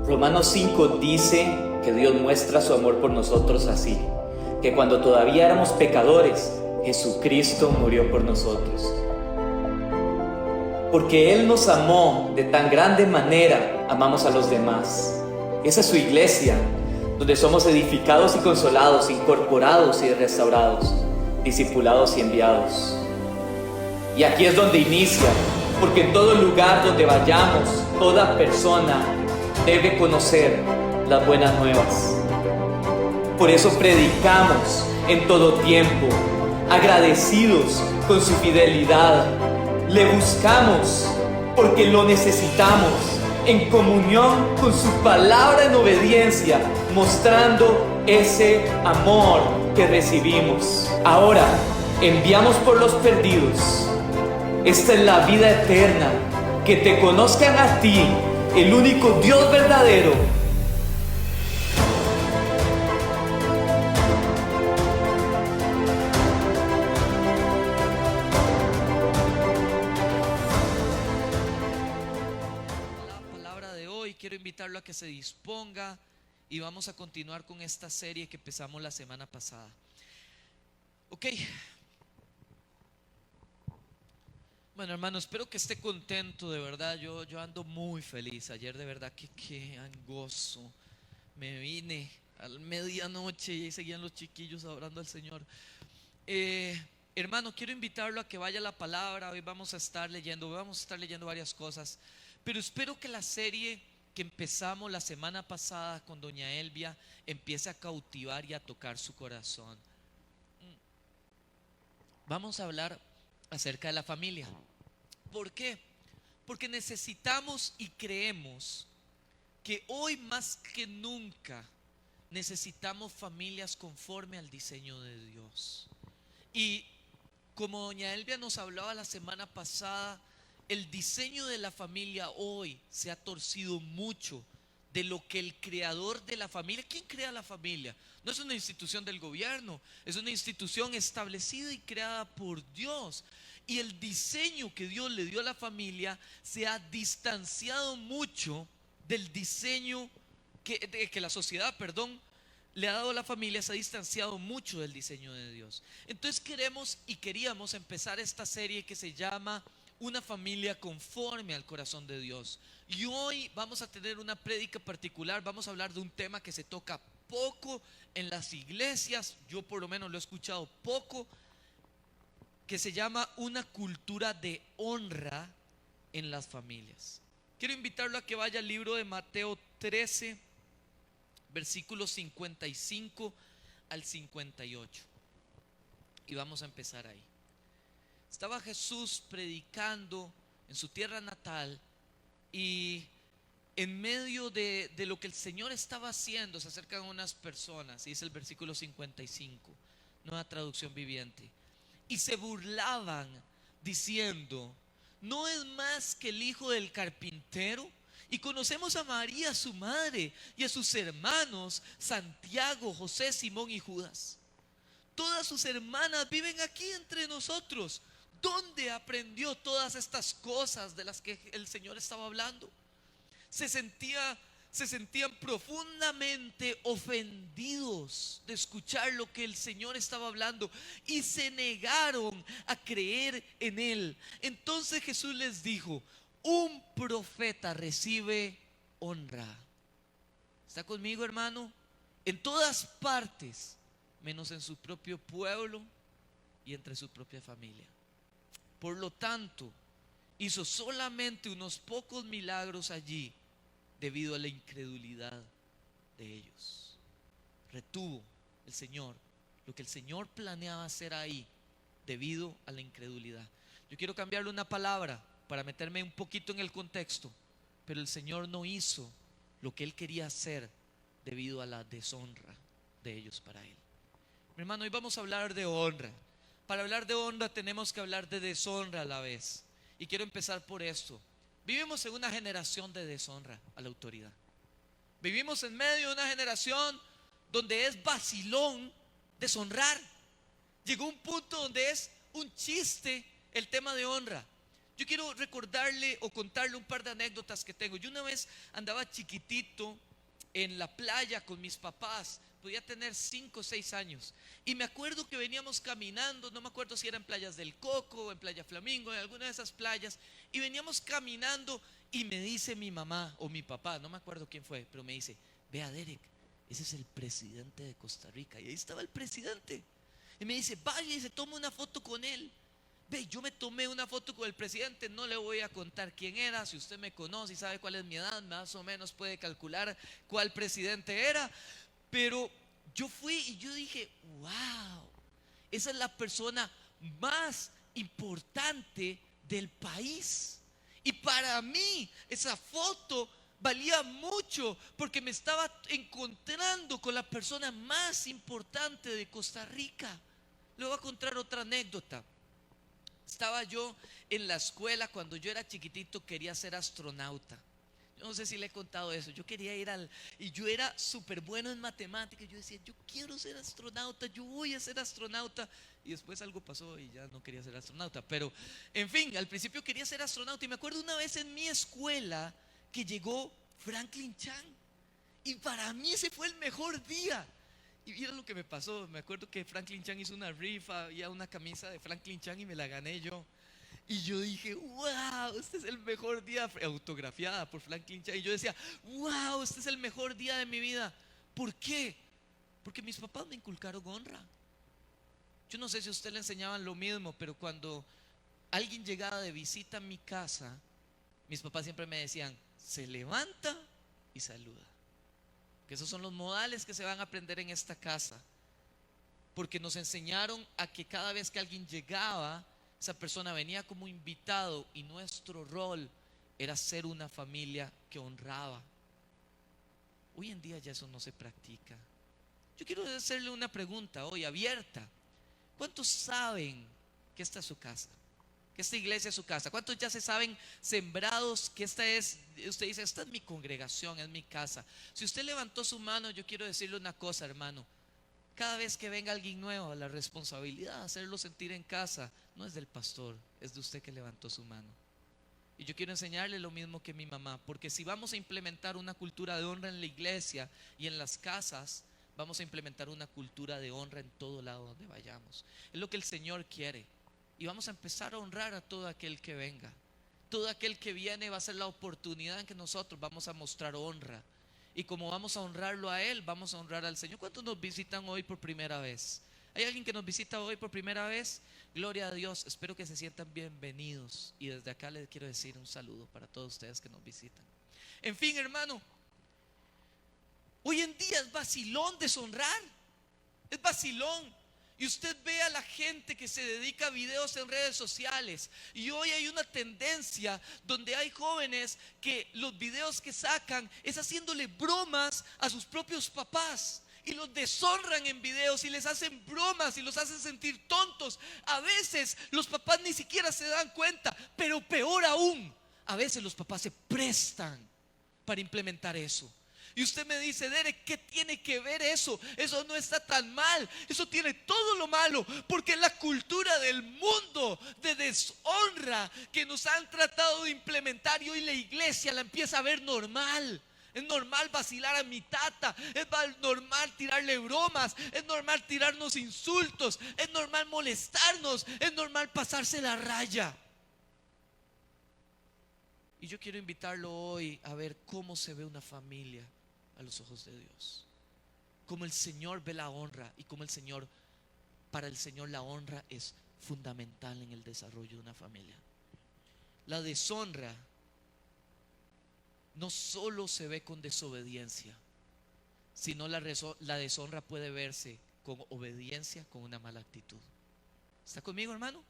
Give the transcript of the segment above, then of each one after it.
Romanos 5 dice que Dios muestra su amor por nosotros así, que cuando todavía éramos pecadores, Jesucristo murió por nosotros. Porque Él nos amó de tan grande manera, amamos a los demás. Esa es su iglesia, donde somos edificados y consolados, incorporados y restaurados, discipulados y enviados. Y aquí es donde inicia, porque en todo lugar donde vayamos, toda persona debe conocer las buenas nuevas. Por eso predicamos en todo tiempo, agradecidos con su fidelidad. Le buscamos porque lo necesitamos, en comunión con su palabra en obediencia, mostrando ese amor que recibimos. Ahora, enviamos por los perdidos. Esta es la vida eterna, que te conozcan a ti, el único Dios verdadero. Quiero invitarlo a que se disponga y vamos a continuar con esta serie que empezamos la semana pasada. Ok. Bueno, hermano, espero que esté contento, de verdad. Yo ando muy feliz. Ayer de verdad que gozo. Me vine a la medianoche y ahí seguían los chiquillos adorando al Señor. Hermano, quiero invitarlo a que vaya a la palabra. Hoy vamos a estar leyendo varias cosas, pero espero que la serie que empezamos la semana pasada con doña Elvia empiece a cautivar y a tocar su corazón. Vamos a hablar acerca de la familia. ¿Por qué? Porque necesitamos y creemos que hoy más que nunca necesitamos familias conforme al diseño de Dios. Y como doña Elvia nos hablaba la semana pasada, el diseño de la familia hoy se ha torcido mucho de lo que el creador de la familia. ¿Quién crea la familia? No es una institución del gobierno, es una institución establecida y creada por Dios. Y el diseño que Dios le dio a la familia se ha distanciado mucho del diseño que la sociedad, le ha dado a la familia. Se ha distanciado mucho del diseño de Dios. Entonces queríamos empezar esta serie que se llama Una familia conforme al corazón de Dios. Y hoy vamos a tener una prédica particular. Vamos a hablar de un tema que se toca poco en las iglesias. Yo por lo menos lo he escuchado poco, que se llama una cultura de honra en las familias. Quiero invitarlo a que vaya al libro de Mateo 13, versículos 55 al 58. Y vamos a empezar ahí. Estaba Jesús predicando en su tierra natal y en medio de lo que el Señor estaba haciendo se acercan unas personas, y dice el versículo 55, nueva traducción viviente, y se burlaban diciendo: ¿no es más que el hijo del carpintero? Y conocemos a María su madre y a sus hermanos Santiago, José, Simón y Judas. Todas sus hermanas viven aquí entre nosotros. ¿Dónde aprendió todas estas cosas de las que el Señor estaba hablando? Se sentían profundamente ofendidos de escuchar lo que el Señor estaba hablando y se negaron a creer en Él. Entonces Jesús les dijo: un profeta recibe honra. ¿Está conmigo, hermano? En todas partes, menos en su propio pueblo y entre su propia familia. Por lo tanto, hizo solamente unos pocos milagros allí debido a la incredulidad de ellos. Retuvo el Señor lo que el Señor planeaba hacer ahí debido a la incredulidad. Yo quiero cambiarle una palabra para meterme un poquito en el contexto, pero el Señor no hizo lo que Él quería hacer debido a la deshonra de ellos para Él. Mi hermano, hoy vamos a hablar de honra. Para hablar de honra tenemos que hablar de deshonra a la vez. Y quiero empezar por esto. Vivimos en una generación de deshonra a la autoridad. Vivimos en medio de una generación donde es vacilón deshonrar. Llegó un punto donde es un chiste el tema de honra. Yo quiero recordarle o contarle un par de anécdotas que tengo. Yo una vez andaba chiquitito en la playa con mis papás, podía tener 5 o 6 años, y me acuerdo que veníamos caminando, no me acuerdo si era en Playas del Coco o en Playa Flamingo, en alguna de esas playas, y veníamos caminando y me dice mi mamá o mi papá, no me acuerdo quién fue, pero me dice: vea, Derek, ese es el presidente de Costa Rica. Y ahí estaba el presidente, y me dice: vaya y se toma una foto con él. Ve, yo me tomé una foto con el presidente, no le voy a contar quién era. Si usted me conoce y sabe cuál es mi edad, más o menos puede calcular cuál presidente era. Pero yo fui y yo dije: wow, esa es la persona más importante del país. Y para mí esa foto valía mucho, porque me estaba encontrando con la persona más importante de Costa Rica. Le voy a contar otra anécdota. Estaba yo en la escuela cuando yo era chiquitito, quería ser astronauta. Yo no sé si le he contado eso. Yo quería ir y yo era súper bueno en matemáticas. Yo decía: yo quiero ser astronauta, yo voy a ser astronauta. Y después algo pasó y ya no quería ser astronauta. Pero, en fin, al principio quería ser astronauta. Y me acuerdo una vez en mi escuela que llegó Franklin Chan. Y para mí ese fue el mejor día. Y mira lo que me pasó. Me acuerdo que Franklin Chan hizo una rifa, había una camisa de Franklin Chan y me la gané yo. Y yo dije: wow, este es el mejor día, autografiada por Franklin Chan. Y yo decía: wow, este es el mejor día de mi vida. ¿Por qué? Porque mis papás me inculcaron honra. Yo no sé si a usted le enseñaban lo mismo, pero cuando alguien llegaba de visita a mi casa, mis papás siempre me decían: se levanta y saluda. Que esos son los modales que se van a aprender en esta casa, porque nos enseñaron a que cada vez que alguien llegaba, esa persona venía como invitado, y nuestro rol era ser una familia que honraba. Hoy en día ya eso no se practica. Yo quiero hacerle una pregunta hoy abierta. ¿Cuántos saben que esta es su casa? Que esta iglesia es su casa. ¿Cuántos ya se saben sembrados que esta es? Usted dice: esta es mi congregación, es mi casa. Si usted levantó su mano, yo quiero decirle una cosa, hermano. Cada vez que venga alguien nuevo, la responsabilidad de hacerlo sentir en casa no es del pastor, es de usted que levantó su mano. Y yo quiero enseñarle lo mismo que mi mamá, porque si vamos a implementar una cultura de honra en la iglesia y en las casas, vamos a implementar una cultura de honra en todo lado donde vayamos. Es lo que el Señor quiere. Y vamos a empezar a honrar a todo aquel que venga. Todo aquel que viene va a ser la oportunidad en que nosotros vamos a mostrar honra. Y como vamos a honrarlo a Él, vamos a honrar al Señor. ¿Cuántos nos visitan hoy por primera vez? ¿Hay alguien que nos visita hoy por primera vez? Gloria a Dios, espero que se sientan bienvenidos. Y desde acá les quiero decir un saludo para todos ustedes que nos visitan. En fin, hermano, hoy en día es vacilón deshonrar. Es vacilón. Y usted ve a la gente que se dedica a videos en redes sociales. Y hoy hay una tendencia donde hay jóvenes que los videos que sacan es haciéndole bromas a sus propios papás. Y los deshonran en videos y les hacen bromas y los hacen sentir tontos. A veces los papás ni siquiera se dan cuenta. Pero peor aún, a veces los papás se prestan para implementar eso. Y usted me dice: Derek, ¿qué tiene que ver eso? Eso no está tan mal. Eso tiene todo lo malo, porque es la cultura del mundo de deshonra que nos han tratado de implementar, y hoy la iglesia la empieza a ver normal. Es normal vacilar a mi tata, es normal tirarle bromas, es normal tirarnos insultos, es normal molestarnos, es normal pasarse la raya. Y yo quiero invitarlo hoy a ver cómo se ve una familia a los ojos de Dios. Cómo el Señor ve la honra, y cómo para el Señor la honra es fundamental en el desarrollo de una familia. La deshonra no solo se ve con desobediencia, sino la deshonra puede verse con obediencia, con una mala actitud. ¿Está conmigo, hermano?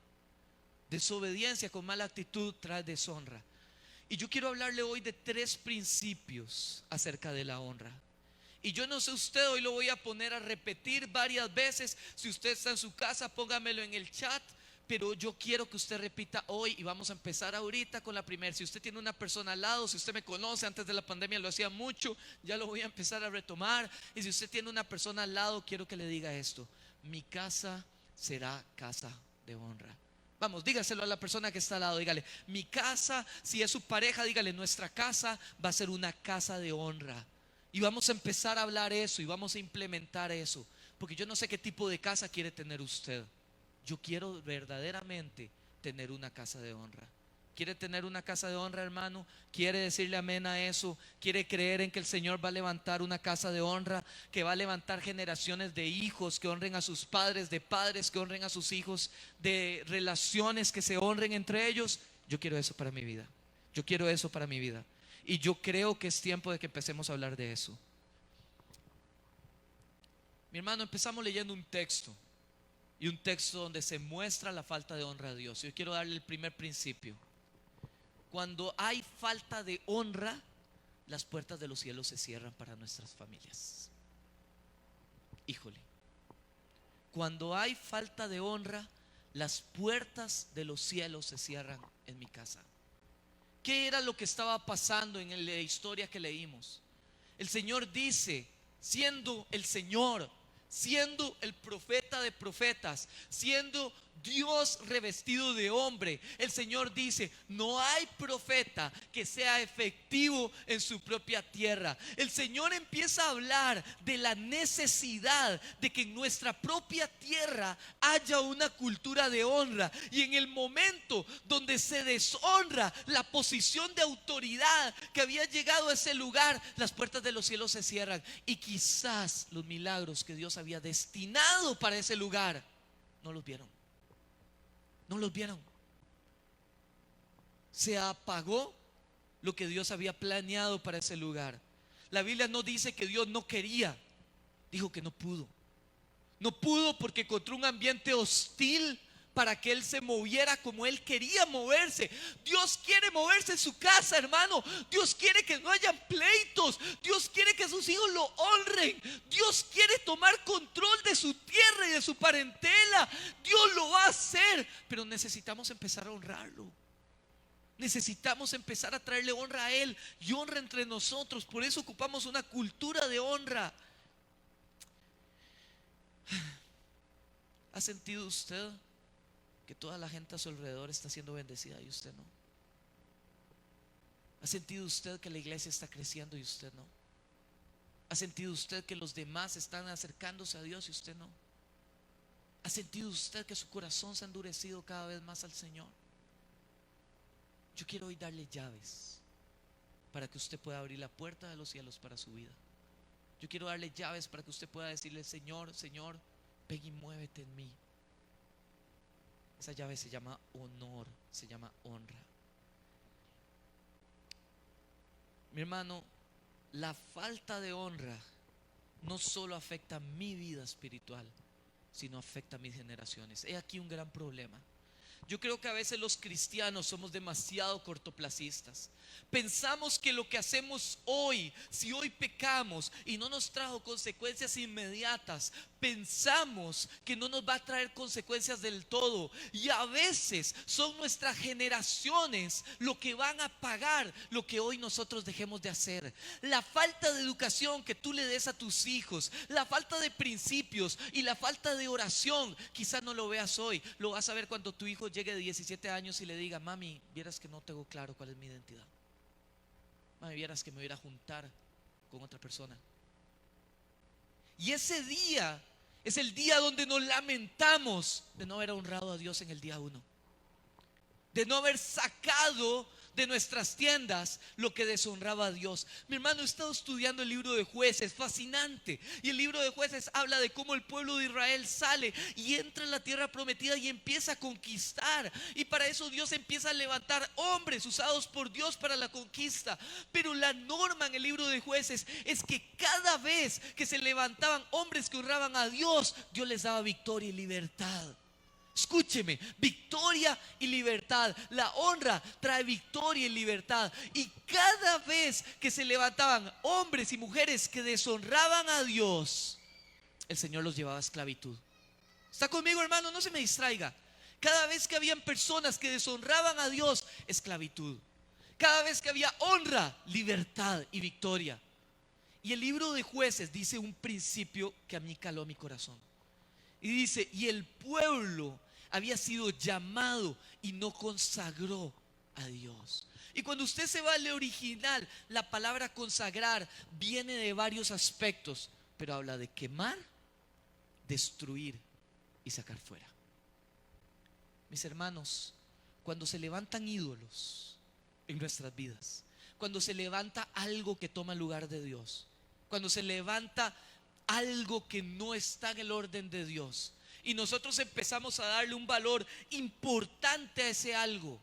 Desobediencia con mala actitud trae deshonra. Y yo quiero hablarle hoy de 3 principios acerca de la honra. Y yo no sé usted, hoy lo voy a poner a repetir varias veces. Si usted está en su casa, póngamelo en el chat. Pero yo quiero que usted repita hoy, y vamos a empezar ahorita con la primera. Si usted tiene una persona al lado, si usted me conoce, antes de la pandemia lo hacía mucho, ya lo voy a empezar a retomar. Y si usted tiene una persona al lado, quiero que le diga esto: mi casa será casa de honra. Vamos, dígaselo a la persona que está al lado. Dígale, mi casa, si es su pareja, dígale, nuestra casa va a ser una casa de honra. Y vamos a empezar a hablar eso y vamos a implementar eso. Porque yo no sé qué tipo de casa quiere tener usted. Yo quiero verdaderamente tener una casa de honra. ¿Quiere tener una casa de honra, hermano? ¿Quiere decirle amén a eso? ¿Quiere creer en que el Señor va a levantar una casa de honra? Que va a levantar generaciones de hijos que honren a sus padres, de padres que honren a sus hijos, de relaciones que se honren entre ellos. Yo quiero eso para mi vida. Yo quiero eso para mi vida. Y yo creo que es tiempo de que empecemos a hablar de eso. Mi hermano, empezamos leyendo un texto. Y un texto donde se muestra la falta de honra a Dios. Yo quiero darle el primer principio. Cuando hay falta de honra, las puertas de los cielos se cierran para nuestras familias. Híjole. Cuando hay falta de honra, las puertas de los cielos se cierran en mi casa. ¿Qué era lo que estaba pasando en la historia que leímos? El Señor dice, siendo el Señor, siendo el profeta de profetas, siendo Dios revestido de hombre, el Señor dice, no hay profeta que sea efectivo en su propia tierra. El Señor empieza a hablar de la necesidad de que en nuestra propia tierra haya una cultura de honra. Y en el momento donde se deshonra la posición de autoridad que había llegado a ese lugar, las puertas de los cielos se cierran. Y quizás los milagros que Dios había destinado para ese lugar no los vieron. No los vieron. Se apagó lo que Dios había planeado para ese lugar. La Biblia no dice que Dios no quería, dijo que no pudo. No pudo porque encontró un ambiente hostil para que Él se moviera como Él quería moverse. Dios quiere moverse en su casa, hermano. Dios quiere que no hayan pleitos. Dios quiere que sus hijos lo honren. Dios quiere tomar control de su tierra y de su parentela. Dios lo va a hacer, pero necesitamos empezar a honrarlo. Necesitamos empezar a traerle honra a Él y honra entre nosotros. Por eso ocupamos una cultura de honra. ¿Ha sentido usted que toda la gente a su alrededor está siendo bendecida y usted no? ¿Ha sentido usted que la iglesia está creciendo y usted no? ¿Ha sentido usted que los demás están acercándose a Dios y usted no? ¿Ha sentido usted que su corazón se ha endurecido cada vez más al Señor? Yo quiero hoy darle llaves para que usted pueda abrir la puerta de los cielos para su vida. Yo quiero darle llaves para que usted pueda decirle, Señor, Señor, ven y muévete en mí. Esa llave se llama honor, se llama honra. Mi hermano, la falta de honra no solo afecta mi vida espiritual, sino afecta a mis generaciones. He aquí un gran problema. Yo creo que a veces los cristianos somos demasiado cortoplacistas. Pensamos que lo que hacemos hoy, si hoy pecamos y no nos trajo consecuencias inmediatas, pensamos que no nos va a traer consecuencias del todo. Y a veces son nuestras generaciones lo que van a pagar lo que hoy nosotros dejemos de hacer. La falta de educación que tú le des a tus hijos, la falta de principios y la falta de oración, quizás no lo veas hoy, lo vas a ver cuando tu hijo llegue de 17 años y le diga, mami, vieras que no tengo claro cuál es mi identidad. Mami, vieras que me voy a ir a juntar con otra persona. Y ese día es el día donde nos lamentamos de no haber honrado a Dios en el día 1, de no haber sacado de nuestras tiendas lo que deshonraba a Dios. Mi hermano, he estado estudiando el libro de Jueces, fascinante. Y el libro de Jueces habla de cómo el pueblo de Israel sale y entra en la tierra prometida y empieza a conquistar. Y para eso Dios empieza a levantar hombres usados por Dios para la conquista. Pero la norma en el libro de Jueces es que cada vez que se levantaban hombres que honraban a Dios, Dios les daba victoria y libertad. Escúcheme, victoria y libertad. La honra trae victoria y libertad. Y cada vez que se levantaban hombres y mujeres que deshonraban a Dios, el Señor los llevaba a esclavitud. ¿Está conmigo, hermano? No se me distraiga. Cada vez que habían personas que deshonraban a Dios, esclavitud. Cada vez que había honra, libertad y victoria. Y el libro de Jueces dice un principio que a mí caló mi corazón. Y dice, y el pueblo había sido llamado y no consagró a Dios. Y cuando usted se va al original, la palabra consagrar viene de varios aspectos, pero habla de quemar, destruir y sacar fuera. Mis hermanos, cuando se levantan ídolos en nuestras vidas, cuando se levanta algo que toma lugar de Dios, cuando se levanta algo que no está en el orden de Dios, y nosotros empezamos a darle un valor importante a ese algo,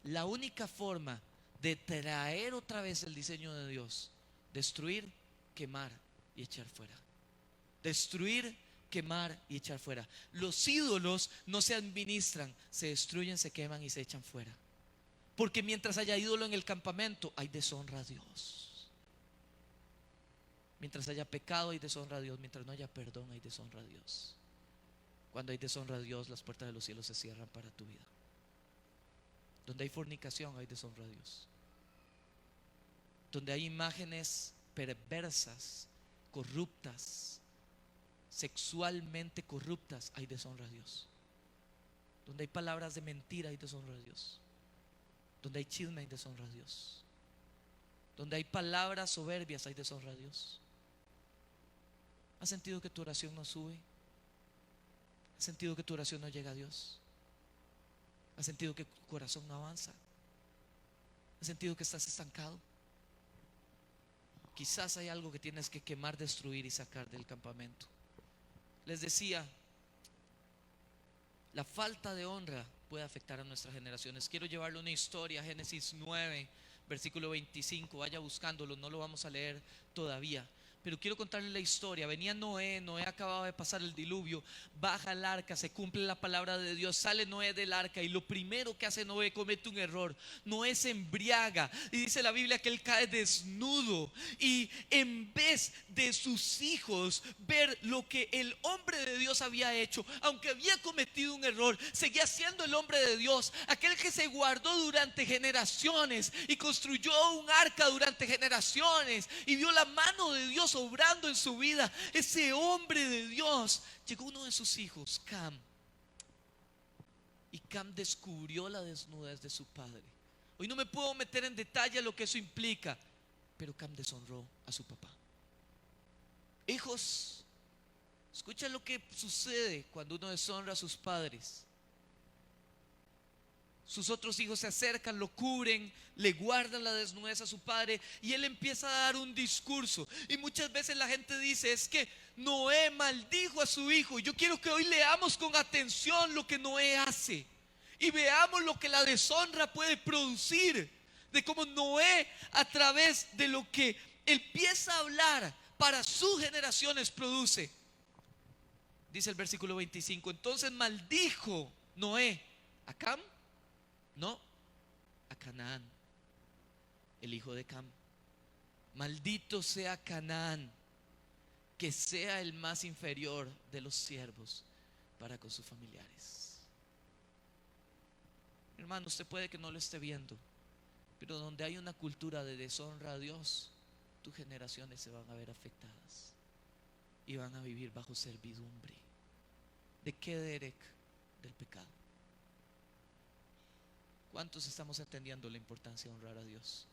la única forma de traer otra vez el diseño de Dios: destruir, quemar y echar fuera. Destruir, quemar y echar fuera. Los ídolos no se administran, se destruyen, se queman y se echan fuera. Porque mientras haya ídolo en el campamento, hay deshonra a Dios. Mientras haya pecado, hay deshonra a Dios. Mientras no haya perdón, hay deshonra a Dios. Cuando hay deshonra a Dios, las puertas de los cielos se cierran para tu vida. Donde hay fornicación, hay deshonra a Dios. Donde hay imágenes perversas, corruptas, sexualmente corruptas, hay deshonra a Dios. Donde hay palabras de mentira, hay deshonra a Dios. Donde hay chisme, hay deshonra a Dios. Donde hay palabras soberbias, hay deshonra a Dios. ¿Has sentido que tu oración no sube? ¿Has sentido que tu oración no llega a Dios? ¿Has sentido que tu corazón no avanza? ¿Has sentido que estás estancado? Quizás hay algo que tienes que quemar, destruir y sacar del campamento. Les decía, la falta de honra puede afectar a nuestras generaciones. Quiero llevarle una historia, Génesis 9, versículo 25. Vaya buscándolo, no lo vamos a leer todavía, pero quiero contarle la historia. Venía Noé acababa de pasar el diluvio, baja el arca, se cumple la palabra de Dios, sale Noé del arca y lo primero que hace Noé, comete un error. Noé se embriaga y dice la Biblia que él cae desnudo, y en vez de sus hijos ver lo que el hombre de Dios había hecho, aunque había cometido un error, seguía siendo el hombre de Dios, aquel que se guardó durante generaciones y construyó un arca durante generaciones y vio la mano de Dios obrando en su vida. Ese hombre de Dios, llegó uno de sus hijos, Cam, y Cam descubrió la desnudez de su padre. Hoy no me puedo meter en detalle a lo que eso implica, pero Cam deshonró a su papá. Hijos, escucha lo que sucede cuando uno deshonra a sus padres. Sus otros hijos se acercan, lo cubren, le guardan la desnudez a su padre, y él empieza a dar un discurso. Y muchas veces la gente dice: es que Noé maldijo a su hijo. Y yo quiero que hoy leamos con atención lo que Noé hace y veamos lo que la deshonra puede producir, de cómo Noé, a través de lo que empieza a hablar para sus generaciones, produce. Dice el versículo 25: entonces maldijo Noé a Cam, no, a Canaán, el hijo de Cam. Maldito sea Canaán, que sea el más inferior de los siervos para con sus familiares. Hermano, usted puede que no lo esté viendo, pero donde hay una cultura de deshonra a Dios, tus generaciones se van a ver afectadas y van a vivir bajo servidumbre. ¿De qué, Derek? Del pecado. ¿Cuántos estamos entendiendo la importancia de honrar a Dios?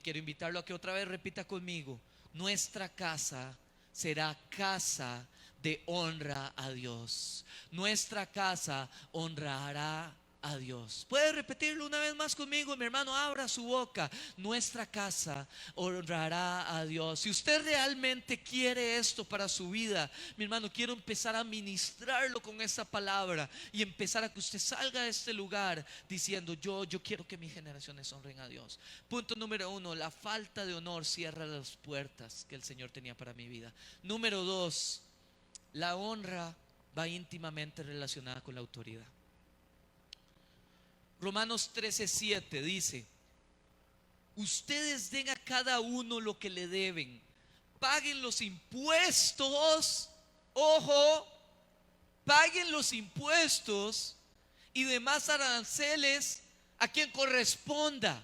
Quiero invitarlo a que otra vez repita conmigo: nuestra casa será casa de honra a Dios. Nuestra casa honrará a Dios. ¿Puede repetirlo una vez más conmigo, mi hermano? Abra su boca. Nuestra casa honrará a Dios. Si usted realmente quiere esto para su vida, mi hermano, quiero empezar a ministrarlo con esta palabra y empezar a que usted salga de este lugar diciendo: yo quiero que mis generaciones honren a Dios. Punto número 1: la falta de honor cierra las puertas que el Señor tenía para mi vida. Número 2: la honra va íntimamente relacionada con la autoridad. Romanos 13:7 dice: ustedes den a cada uno lo que le deben, paguen los impuestos, ojo, paguen los impuestos y demás aranceles a quien corresponda,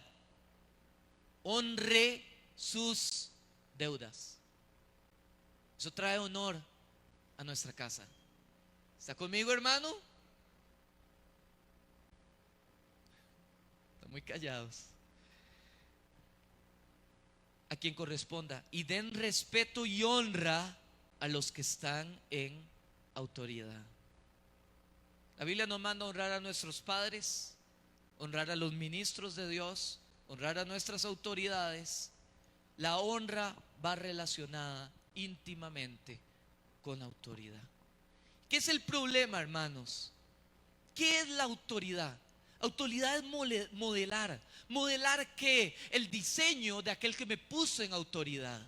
honre sus deudas. Eso trae honor a nuestra casa. ¿Está conmigo, hermano? muy callados. A quien corresponda. Y den respeto y honra a los que están en autoridad. La Biblia nos manda a honrar a nuestros padres, honrar a los ministros de Dios, honrar a nuestras autoridades. La honra va relacionada íntimamente con autoridad. ¿Qué es el problema, hermanos? ¿Qué es la autoridad? Autoridad es modelar. ¿Modelar qué? El diseño de aquel que me puso en autoridad.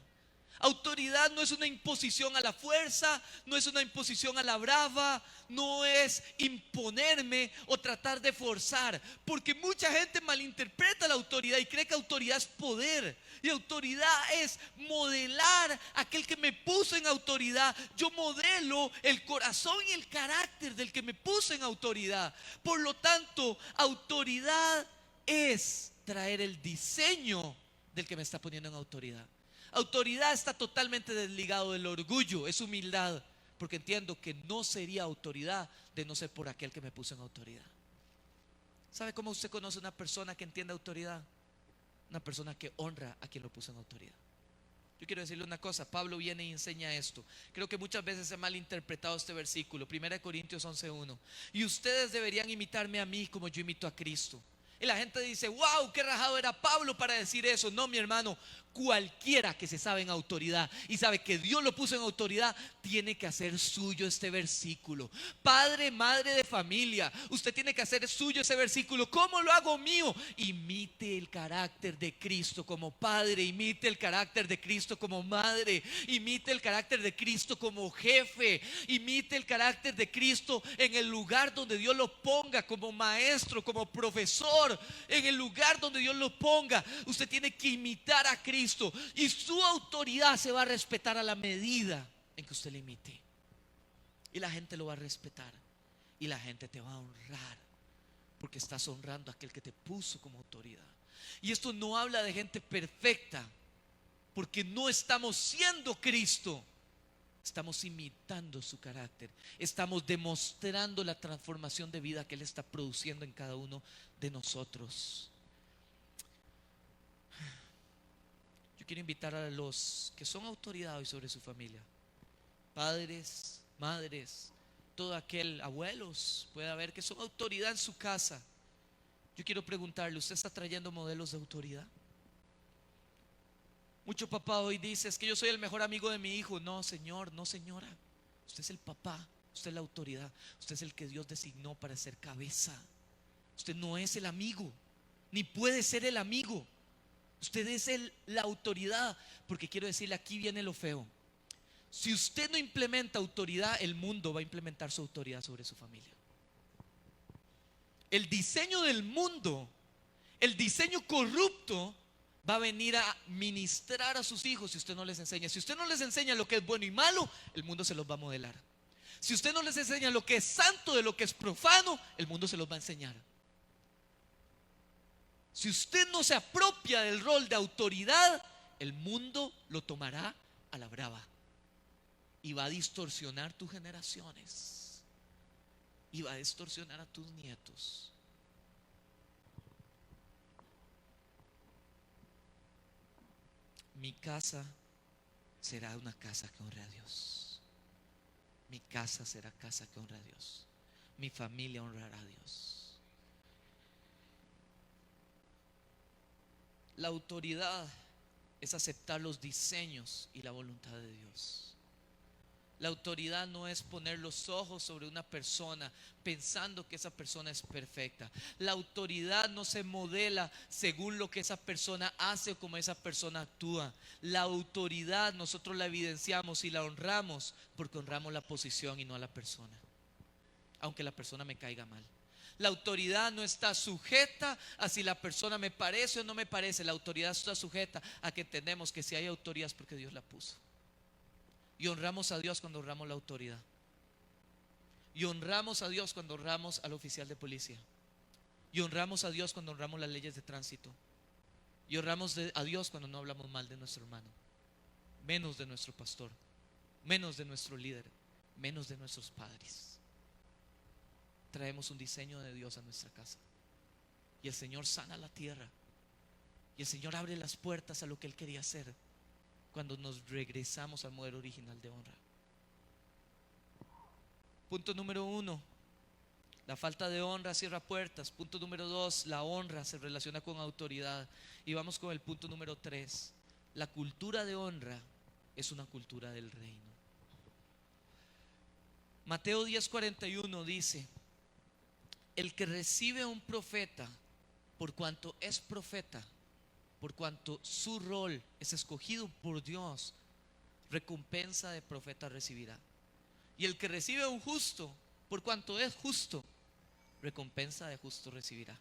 Autoridad no es una imposición a la fuerza, no es una imposición a la brava, no es imponerme o tratar de forzar, porque mucha gente malinterpreta la autoridad y cree que autoridad es poder, y autoridad es modelar a aquel que me puso en autoridad. Yo modelo el corazón y el carácter del que me puso en autoridad. Por lo tanto, autoridad es traer el diseño del que me está poniendo en autoridad. Autoridad está totalmente desligado del orgullo, es humildad, porque entiendo que no sería autoridad de no ser por aquel que me puso en autoridad. ¿Sabe cómo usted conoce una persona que entiende autoridad? Una persona que honra a quien lo puso en autoridad. Yo quiero decirle una cosa, Pablo viene y enseña esto. Creo que muchas veces se ha malinterpretado este versículo, 1 Corintios 11:1. Y ustedes deberían imitarme a mí como yo imito a Cristo. Y la gente dice, wow, qué rajado era Pablo para decir eso. No, mi hermano, cualquiera que se sabe en autoridad y sabe que Dios lo puso en autoridad, tiene que hacer suyo este versículo. Padre, madre de familia, usted tiene que hacer suyo ese versículo. ¿Cómo lo hago mío? Imite el carácter de Cristo como padre, imite el carácter de Cristo como madre, imite el carácter de Cristo como jefe, imite el carácter de Cristo en el lugar donde Dios lo ponga, como maestro, como profesor, en el lugar donde Dios lo ponga. Usted tiene que imitar a Cristo y su autoridad se va a respetar a la medida en que usted le imite. Y la gente lo va a respetar y la gente te va a honrar porque estás honrando a aquel que te puso como autoridad. Y esto no habla de gente perfecta, porque no estamos siendo Cristo. Estamos imitando su carácter. Estamos demostrando la transformación de vida que Él está produciendo en cada uno de nosotros. Yo quiero invitar a los que son autoridad hoy sobre su familia, padres, madres, todo aquel, abuelos, puede haber que son autoridad en su casa. Yo quiero preguntarle, ¿usted está trayendo modelos de autoridad? Mucho papá hoy dice, es que yo soy el mejor amigo de mi hijo. No, señor, no, señora. Usted es el papá, usted es la autoridad, usted es el que Dios designó para ser cabeza. Usted no es el amigo, ni puede ser el amigo. Usted es la autoridad. Porque quiero decirle, aquí viene lo feo. Si usted no implementa autoridad, el mundo va a implementar su autoridad sobre su familia. El diseño del mundo, el diseño corrupto, va a venir a ministrar a sus hijos si usted no les enseña. Si usted no les enseña lo que es bueno y malo, el mundo se los va a modelar. Si usted no les enseña lo que es santo de lo que es profano, el mundo se los va a enseñar. Si usted no se apropia del rol de autoridad, el mundo lo tomará a la brava y va a distorsionar tus generaciones y va a distorsionar a tus nietos. Mi casa será una casa que honre a Dios. Mi casa será casa que honra a Dios. Mi familia honrará a Dios. La autoridad es aceptar los diseños y la voluntad de Dios. La autoridad no es poner los ojos sobre una persona pensando que esa persona es perfecta. La autoridad no se modela según lo que esa persona hace o como esa persona actúa. La autoridad nosotros la evidenciamos y la honramos porque honramos la posición y no a la persona, aunque la persona me caiga mal. La autoridad no está sujeta a si la persona me parece o no me parece. La autoridad está sujeta a que entendemos que si hay autoridad es porque Dios la puso. Y honramos a Dios cuando honramos la autoridad. Y honramos a Dios cuando honramos al oficial de policía. Y honramos a Dios cuando honramos las leyes de tránsito. Y honramos a Dios cuando no hablamos mal de nuestro hermano, menos de nuestro pastor, menos de nuestro líder, menos de nuestros padres. Traemos un diseño de Dios a nuestra casa. Y el Señor sana la tierra. Y el Señor abre las puertas a lo que Él quería hacer cuando nos regresamos al modelo original de honra. Punto número 1, la falta de honra cierra puertas. Punto número 2, la honra se relaciona con autoridad. Y vamos con el punto número 3, la cultura de honra es una cultura del reino. Mateo 10:41 dice: el que recibe a un profeta, por cuanto es profeta, por cuanto su rol es escogido por Dios, recompensa de profeta recibirá. Y el que recibe a un justo, por cuanto es justo, recompensa de justo recibirá.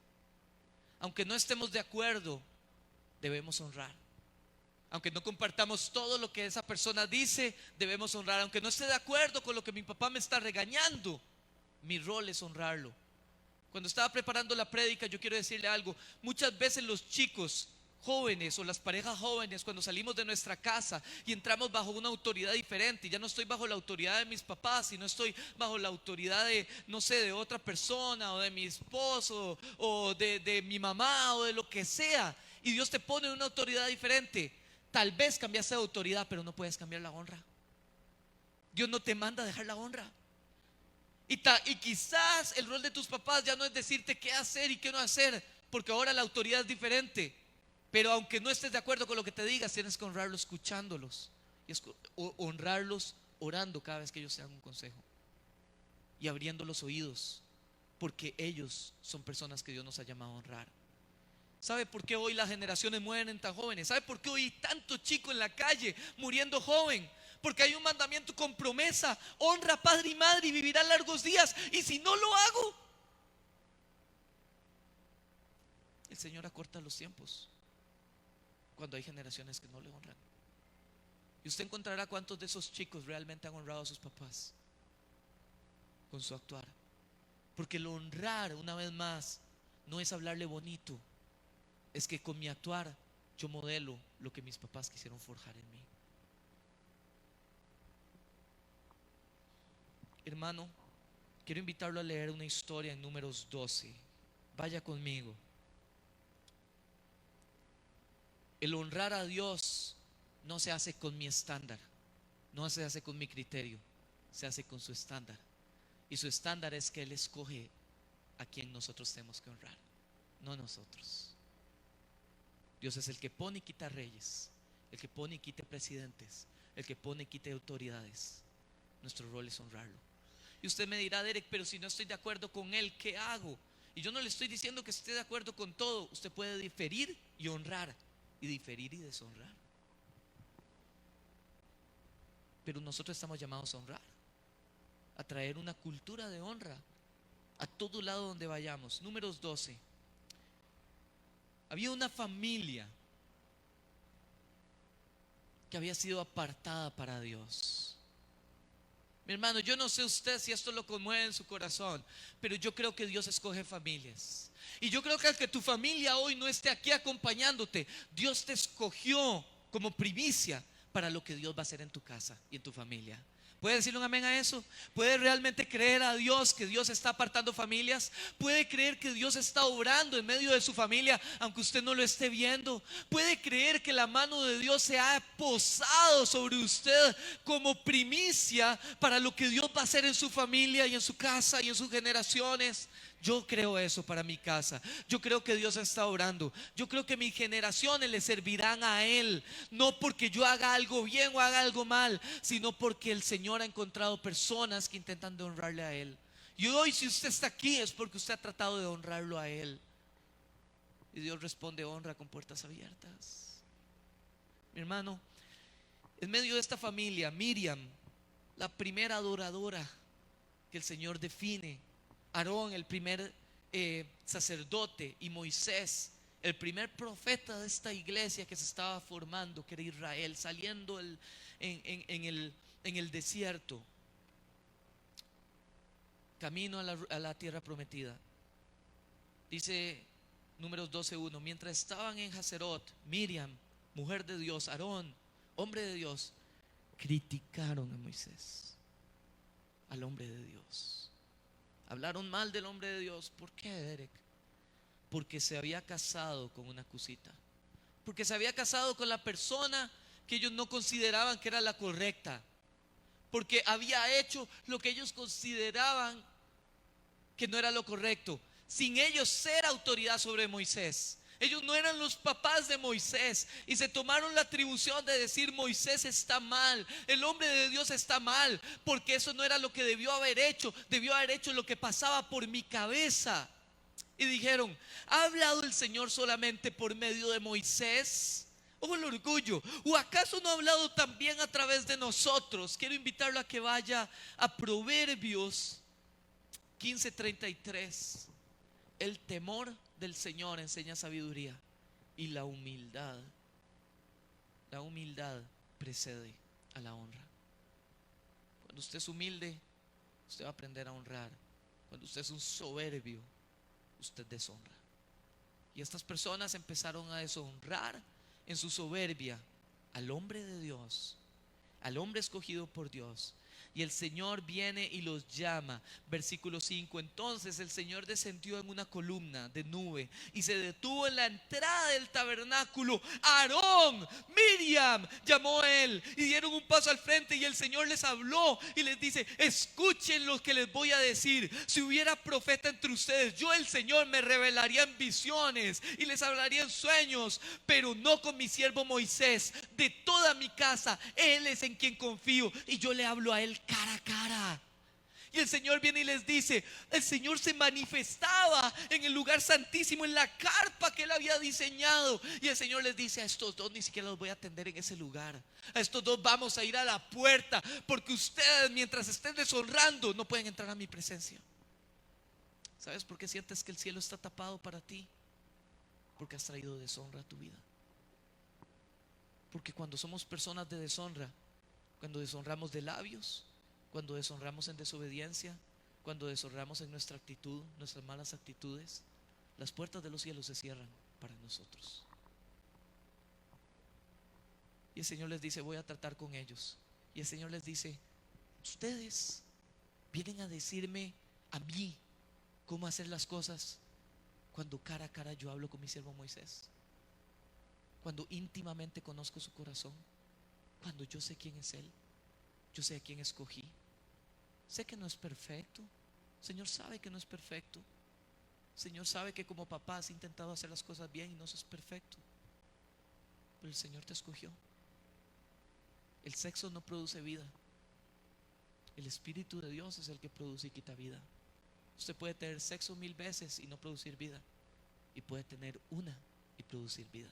Aunque no estemos de acuerdo, debemos honrar. Aunque no compartamos todo lo que esa persona dice, debemos honrar. Aunque no esté de acuerdo con lo que mi papá me está regañando, mi rol es honrarlo. Cuando estaba preparando la prédica, yo quiero decirle algo. Muchas veces los chicos jóvenes o las parejas jóvenes, cuando salimos de nuestra casa y entramos bajo una autoridad diferente, y ya no estoy bajo la autoridad de mis papás, sino estoy bajo la autoridad de, no sé, de otra persona, o de mi esposo, o de mi mamá, o de lo que sea, y Dios te pone una autoridad diferente. Tal vez cambiaste de autoridad, pero no puedes cambiar la honra. Dios no te manda a dejar la honra. Y quizás el rol de tus papás ya no es decirte qué hacer y qué no hacer, porque ahora la autoridad es diferente. Pero aunque no estés de acuerdo con lo que te digas, tienes que honrarlos escuchándolos, y honrarlos orando cada vez que ellos te dan un consejo, y abriendo los oídos, porque ellos son personas que Dios nos ha llamado a honrar. ¿Sabe por qué hoy las generaciones mueren tan jóvenes? ¿Sabe por qué hoy hay tanto chico en la calle muriendo joven? Porque hay un mandamiento con promesa: honra a padre y madre y vivirá largos días. Y si no lo hago, el Señor acorta los tiempos cuando hay generaciones que no le honran. Y usted encontrará cuántos de esos chicos realmente han honrado a sus papás con su actuar. Porque el honrar, una vez más, no es hablarle bonito, es que con mi actuar yo modelo lo que mis papás quisieron forjar en mí. Hermano, quiero invitarlo a leer una historia en Números 12. Vaya conmigo. El honrar a Dios no se hace con mi estándar, no se hace con mi criterio, se hace con su estándar. Y su estándar es que Él escoge a quien nosotros tenemos que honrar, no nosotros. Dios es el que pone y quita reyes, el que pone y quita presidentes, el que pone y quita autoridades. Nuestro rol es honrarlo. Y usted me dirá: Derek, pero si no estoy de acuerdo con Él, ¿qué hago? Y yo no le estoy diciendo que esté de acuerdo con todo. Usted puede diferir y honrar, y diferir y deshonrar. Pero nosotros estamos llamados a honrar, a traer una cultura de honra a todo lado donde vayamos. Números 12. Había una familia que había sido apartada para Dios. Mi hermano, yo no sé usted si esto lo conmueve en su corazón, pero yo creo que Dios escoge familias. Y yo creo que aunque tu familia hoy no esté aquí acompañándote, Dios te escogió como primicia para lo que Dios va a hacer en tu casa y en tu familia. ¿Puede decirle un amén a eso? ¿Puede realmente creer a Dios que Dios está apartando familias? ¿Puede creer que Dios está obrando en medio de su familia aunque usted no lo esté viendo? ¿Puede creer que la mano de Dios se ha posado sobre usted como primicia para lo que Dios va a hacer en su familia y en su casa y en sus generaciones? Yo creo eso para mi casa. Yo creo que Dios está obrando. Yo creo que mis generaciones le servirán a Él, no porque yo haga algo bien o haga algo mal, sino porque el Señor ha encontrado personas que intentan de honrarle a Él. Y hoy, si usted está aquí, es porque usted ha tratado de honrarlo a Él. Y Dios responde: honra con puertas abiertas. Mi hermano, en medio de esta familia, Miriam, la primera adoradora que el Señor define, Aarón, el primer sacerdote, y Moisés, el primer profeta de esta iglesia que se estaba formando, que era Israel, saliendo en el desierto, camino a la tierra prometida. Dice Números 12:1: mientras estaban en Hazerot, Miriam, mujer de Dios, Aarón, hombre de Dios, criticaron a Moisés, al hombre de Dios. Hablaron mal del hombre de Dios. ¿Por qué, Derek? porque se había casado con una cusita, porque se había casado con la persona que ellos no consideraban que era la correcta, porque había hecho lo que ellos consideraban que no era lo correcto, sin ellos ser autoridad sobre Moisés. Ellos no eran los papás de Moisés y se tomaron la atribución de decir: Moisés está mal, el hombre de Dios está mal, porque eso no era lo que debió haber hecho. Debió haber hecho lo que pasaba por mi cabeza. Y dijeron: ¿ha hablado el Señor solamente por medio de Moisés? Ojo el orgullo. ¿O acaso no ha hablado también a través de nosotros? Quiero invitarlo a que vaya a Proverbios 15:33. El temor del Señor enseña sabiduría, y la humildad precede a la honra. Cuando usted es humilde, usted va a aprender a honrar. Cuando usted es un soberbio, usted deshonra. Y estas personas empezaron a deshonrar en su soberbia al hombre de Dios, al hombre escogido por Dios. Y el Señor viene y los llama. Versículo 5. Entonces el Señor descendió en una columna de nube y se detuvo en la entrada del tabernáculo. Aarón, Miriam, llamó a él, y dieron un paso al frente, y el Señor les habló y les dice: escuchen lo que les voy a decir. Si hubiera profeta entre ustedes, yo, el Señor, me revelaría en visiones y les hablaría en sueños, pero no con mi siervo Moisés. De toda mi casa, él es en quien confío, y yo le hablo a él cara a cara. Y el Señor viene y les dice: el Señor se manifestaba en el lugar santísimo, en la carpa que él había diseñado. Y el Señor les dice: a estos dos ni siquiera los voy a atender en ese lugar. A estos dos vamos a ir a la puerta, porque ustedes, mientras estén deshonrando, no pueden entrar a mi presencia. ¿Sabes por qué sientes que el cielo está tapado para ti? Porque has traído deshonra a tu vida. Porque cuando somos personas de deshonra, cuando deshonramos de labios, cuando deshonramos en desobediencia, cuando deshonramos en nuestra actitud, nuestras malas actitudes, las puertas de los cielos se cierran para nosotros. Y el Señor les dice: voy a tratar con ellos. Y el Señor les dice: ustedes vienen a decirme a mí cómo hacer las cosas, cuando cara a cara yo hablo con mi siervo Moisés, cuando íntimamente conozco su corazón, cuando yo sé quién es él, yo sé a quién escogí. Sé que no es perfecto. El Señor sabe que no es perfecto. El Señor sabe que como papá has intentado hacer las cosas bien y no sos perfecto, pero el Señor te escogió. El sexo no produce vida. El Espíritu de Dios es el que produce y quita vida. Usted puede tener sexo 1000 veces y no producir vida, y puede tener una y producir vida.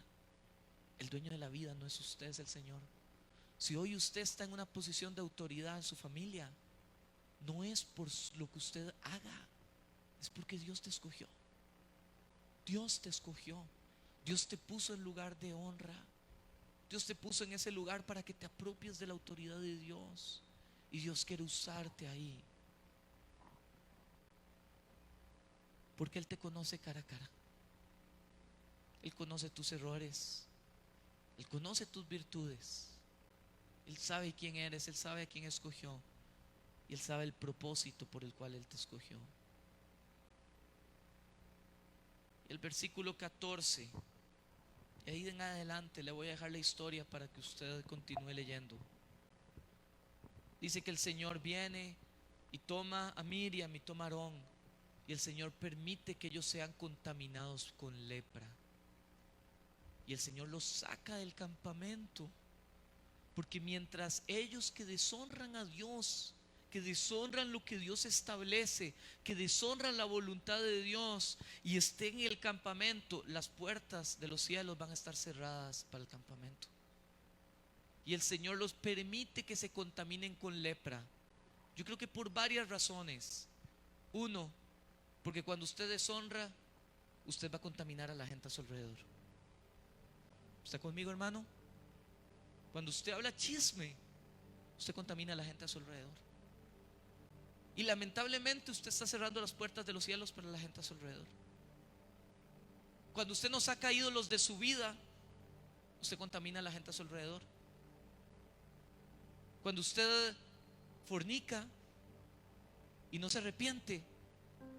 El dueño de la vida no es usted, es el Señor. Si hoy usted está en una posición de autoridad en su familia, no es por lo que usted haga, es porque Dios te escogió. Dios te escogió. Dios te puso en lugar de honra. Dios te puso en ese lugar para que te apropies de la autoridad de Dios. Y Dios quiere usarte ahí, porque Él te conoce cara a cara. Él conoce tus errores, Él conoce tus virtudes. Él sabe quién eres, Él sabe a quién escogió, y Él sabe el propósito por el cual Él te escogió. El versículo 14, y ahí en adelante le voy a dejar la historia para que usted continúe leyendo. Dice que el Señor viene y toma a Miriam y toma a Aarón, y el Señor permite que ellos sean contaminados con lepra. Y el Señor los saca del campamento, porque mientras ellos que deshonran a Dios, que deshonran lo que Dios establece, que deshonran la voluntad de Dios y estén en el campamento, las puertas de los cielos van a estar cerradas para el campamento. Y el Señor los permite que se contaminen con lepra. Yo creo que por varias razones. Uno, porque cuando usted deshonra, usted va a contaminar a la gente a su alrededor. ¿Está conmigo, hermano? Cuando usted habla chisme, usted contamina a la gente a su alrededor. Y lamentablemente usted está cerrando las puertas de los cielos para la gente a su alrededor. Cuando usted no saca ídolos de su vida, usted contamina a la gente a su alrededor. Cuando usted fornica y no se arrepiente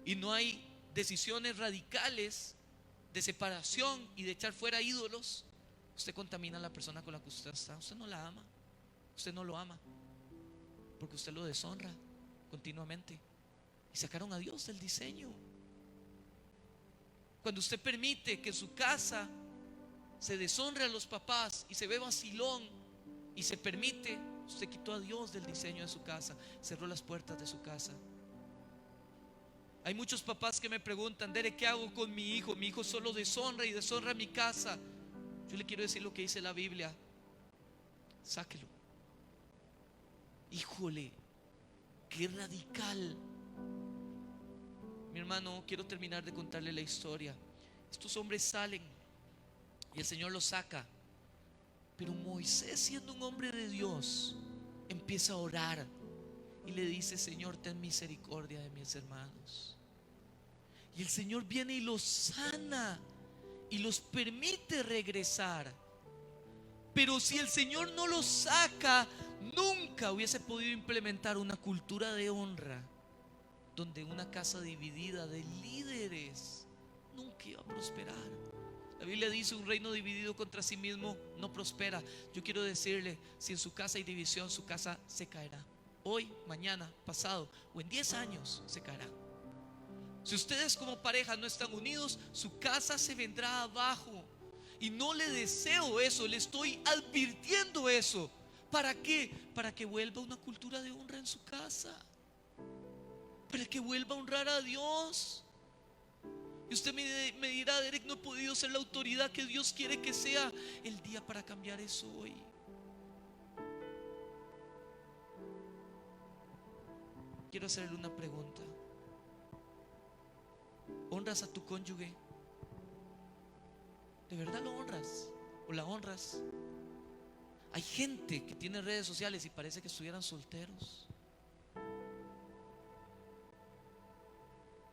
y no hay decisiones radicales de separación y de echar fuera ídolos, usted contamina a la persona con la que usted está. Usted no la ama, usted no lo ama, porque usted lo deshonra continuamente. Y sacaron a Dios del diseño. Cuando usted permite que en su casa se deshonre a los papás y se ve vacilón y se permite, usted quitó a Dios del diseño de su casa, cerró las puertas de su casa. Hay muchos papás que me preguntan: Derek, ¿qué hago con mi hijo? Mi hijo solo deshonra y deshonra mi casa. Yo le quiero decir lo que dice la Biblia: sáquelo. Híjole, qué radical. Mi hermano, quiero terminar de contarle la historia. Estos hombres salen y el Señor los saca, pero Moisés, siendo un hombre de Dios, empieza a orar y le dice: Señor, ten misericordia de mis hermanos. Y el Señor viene y los sana y los permite regresar. Pero si el Señor no los saca, nunca hubiese podido implementar una cultura de honra, donde una casa dividida de líderes nunca iba a prosperar. La Biblia dice: un reino dividido contra sí mismo no prospera. Yo quiero decirle, si en su casa hay división, su casa se caerá. Hoy, mañana, pasado o en 10 años se caerá. Si ustedes como pareja no están unidos, su casa se vendrá abajo. Y no le deseo eso, le estoy advirtiendo eso. ¿Para qué? Para que vuelva una cultura de honra en su casa, para que vuelva a honrar a Dios. Y usted me dirá: Derek, no he podido ser la autoridad que Dios quiere que sea. El día para cambiar eso hoy. Quiero hacerle una pregunta: ¿honras a tu cónyuge? ¿De verdad lo honras o la honras? Hay gente que tiene redes sociales y parece que estuvieran solteros.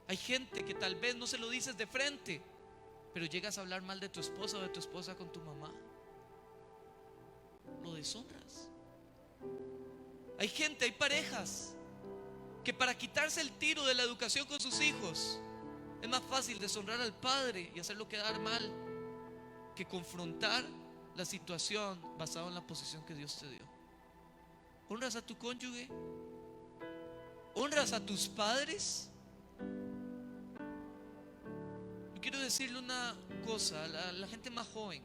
Hay gente que tal vez no se lo dices de frente, pero llegas a hablar mal de tu esposa o de tu esposa con tu mamá. Lo deshonras. Hay gente, hay parejas que para quitarse el tiro de la educación con sus hijos, es más fácil deshonrar al padre y hacerlo quedar mal que confrontar la situación basado en la posición que Dios te dio. ¿Honras a tu cónyuge? ¿Honras a tus padres? Yo quiero decirle una cosa a la gente más joven: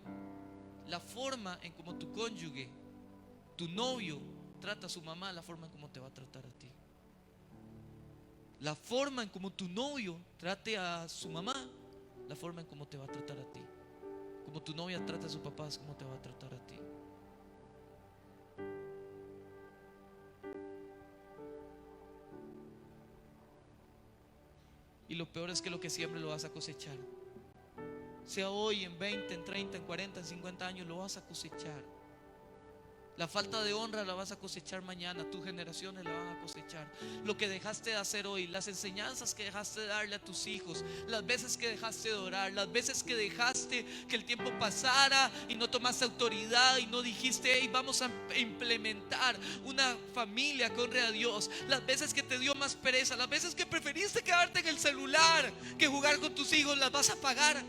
la forma en como tu cónyuge, tu novio, trata a su mamá, la forma en como te va a tratar a ti. La forma en como tu novio trate a su mamá, la forma en como te va a tratar a ti. Como tu novia trata a su papá, es como te va a tratar a ti. Y lo peor es que lo que siembres lo vas a cosechar. Sea hoy, en 20, en 30, en 40, en 50 años, lo vas a cosechar. La falta de honra la vas a cosechar mañana. Tus generaciones la van a cosechar. Lo que dejaste de hacer hoy, las enseñanzas que dejaste de darle a tus hijos, las veces que dejaste de orar, las veces que dejaste que el tiempo pasara y no tomaste autoridad y no dijiste: hey, vamos a implementar una familia que honre a Dios. Las veces que te dio más pereza, las veces que preferiste quedarte en el celular que jugar con tus hijos, las vas a pagar.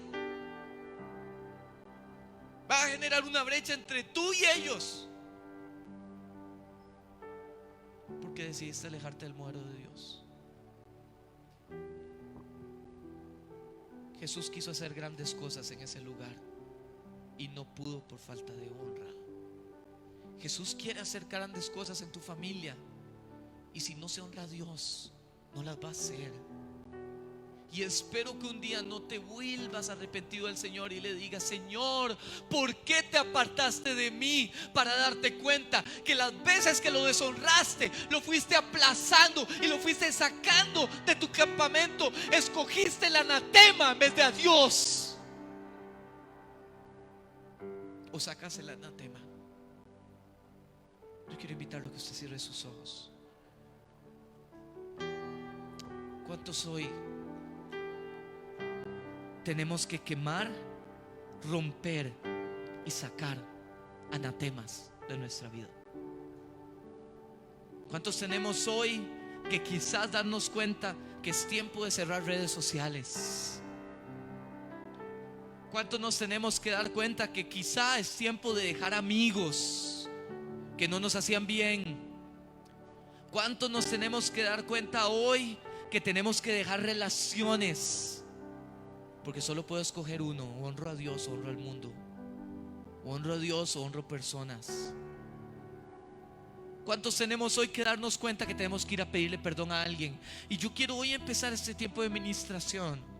Va a generar una brecha entre tú y ellos, porque decidiste alejarte del modelo de Dios. Jesús quiso hacer grandes cosas en ese lugar y no pudo por falta de honra. Jesús quiere hacer grandes cosas en tu familia, y si no se honra a Dios, no las va a hacer. Y espero que un día no te vuelvas arrepentido del Señor y le digas: Señor, ¿por qué te apartaste de mí? Para darte cuenta que las veces que lo deshonraste, lo fuiste aplazando y lo fuiste sacando de tu campamento. Escogiste el anatema en vez de a Dios. O sacas el anatema. Yo quiero invitarlo a que usted cierre sus ojos. ¿Cuántos hoy tenemos que quemar, romper y sacar anatemas de nuestra vida? ¿Cuántos tenemos hoy que quizás darnos cuenta que es tiempo de cerrar redes sociales? ¿Cuánto nos tenemos que dar cuenta que quizá es tiempo de dejar amigos que no nos hacían bien? ¿Cuánto nos tenemos que dar cuenta hoy que tenemos que dejar relaciones? Porque solo puedo escoger uno: honro a Dios, honro al mundo. Honro a Dios, honro personas. ¿Cuántos tenemos hoy que darnos cuenta que tenemos que ir a pedirle perdón a alguien? Y yo quiero hoy empezar este tiempo de ministración.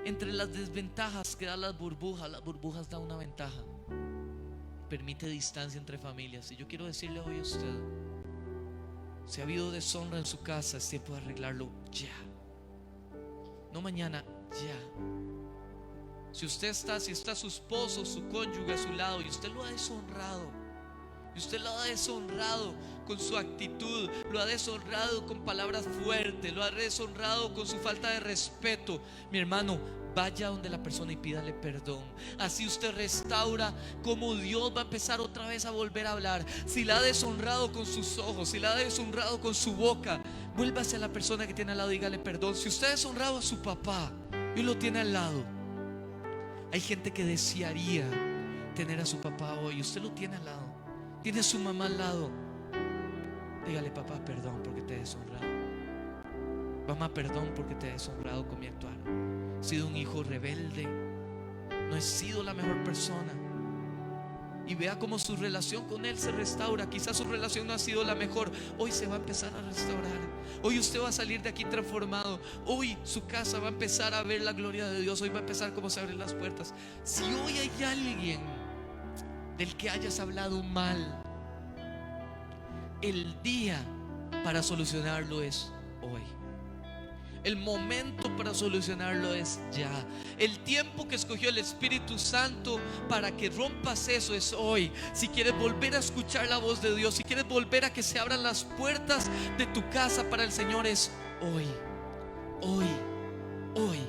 Entre las desventajas que dan las burbujas da una ventaja: permite distancia entre familias. Y yo quiero decirle hoy a usted: si ha habido deshonra en su casa, es tiempo de arreglarlo ya. No mañana, ya. Si está su esposo, su cónyuge a su lado y usted lo ha deshonrado, y usted lo ha deshonrado con su actitud, lo ha deshonrado con palabras fuertes, lo ha deshonrado con su falta de respeto, mi hermano, vaya donde la persona y pídale perdón. Así usted restaura como Dios va a empezar otra vez a volver a hablar. Si la ha deshonrado con sus ojos, si la ha deshonrado con su boca, vuélvase a la persona que tiene al lado y dígale perdón. Si usted ha deshonrado a su papá y lo tiene al lado, hay gente que desearía tener a su papá hoy. Usted lo tiene al lado, tiene a su mamá al lado. Dígale: papá, perdón porque te he deshonrado. Mamá, perdón porque te he deshonrado con mi actuar. He sido un hijo rebelde, no he sido la mejor persona. Y vea cómo su relación con Él se restaura. Quizás su relación no ha sido la mejor. Hoy se va a empezar a restaurar. Hoy usted va a salir de aquí transformado. Hoy su casa va a empezar a ver la gloria de Dios. Hoy va a empezar cómo se abren las puertas. Si hoy hay alguien del que hayas hablado mal, el día para solucionarlo es hoy. El momento para solucionarlo es ya. El tiempo que escogió el Espíritu Santo para que rompas eso es hoy. Si quieres volver a escuchar la voz de Dios, si quieres volver a que se abran las puertas de tu casa para el Señor, es hoy. Hoy. Hoy.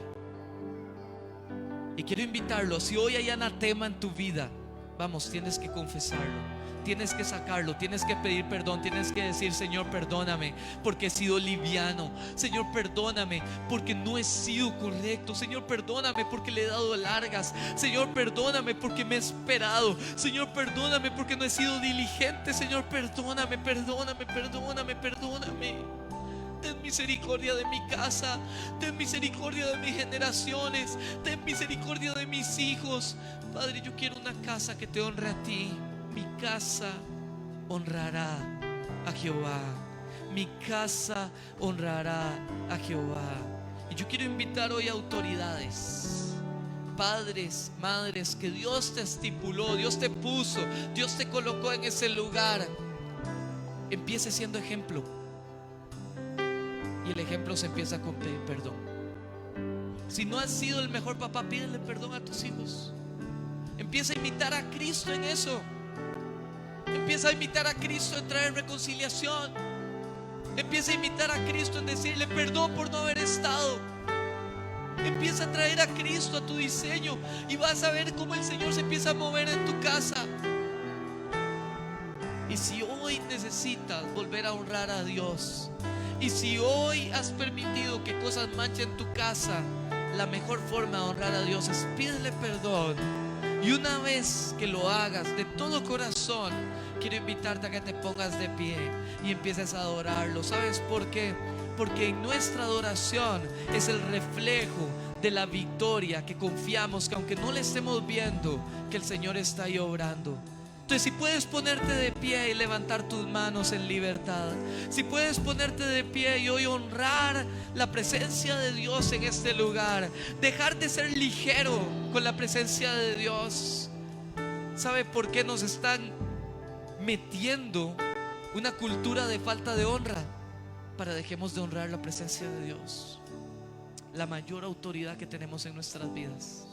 Y quiero invitarlo: si hoy hay anatema en tu vida, vamos, tienes que confesarlo. Tienes que sacarlo, tienes que pedir perdón, tienes que decir: Señor, perdóname porque he sido liviano. Señor, perdóname porque no he sido correcto. Señor, perdóname porque le he dado largas. Señor, perdóname porque me he esperado. Señor, perdóname porque no he sido diligente. Señor, perdóname, perdóname, perdóname, perdóname. Ten misericordia de mi casa, ten misericordia de mis generaciones, ten misericordia de mis hijos. Padre, yo quiero una casa que te honre a ti. Mi casa honrará a Jehová. Mi casa honrará a Jehová. Y yo quiero invitar hoy a autoridades, padres, madres, que Dios te estipuló, Dios te puso, Dios te colocó en ese lugar. Empiece siendo ejemplo. Y el ejemplo se empieza con pedir perdón. Si no has sido el mejor papá, pídele perdón a tus hijos. Empieza a imitar a Cristo en eso. Empieza a imitar a Cristo en traer reconciliación. Empieza a imitar a Cristo en decirle perdón por no haber estado. Empieza a traer a Cristo a tu diseño y vas a ver cómo el Señor se empieza a mover en tu casa. Y si hoy necesitas volver a honrar a Dios, y si hoy has permitido que cosas manchen tu casa, la mejor forma de honrar a Dios es pídele perdón. Y una vez que lo hagas de todo corazón, quiero invitarte a que te pongas de pie y empieces a adorarlo. ¿Sabes por qué? Porque en nuestra adoración es el reflejo de la victoria, que confiamos que aunque no le estemos viendo, que el Señor está ahí obrando. Entonces, si puedes ponerte de pie y levantar tus manos en libertad, si puedes ponerte de pie y hoy honrar la presencia de Dios en este lugar, dejar de ser ligero con la presencia de Dios. ¿Sabe por qué nos están metiendo una cultura de falta de honra? Para dejemos de honrar la presencia de Dios, la mayor autoridad que tenemos en nuestras vidas.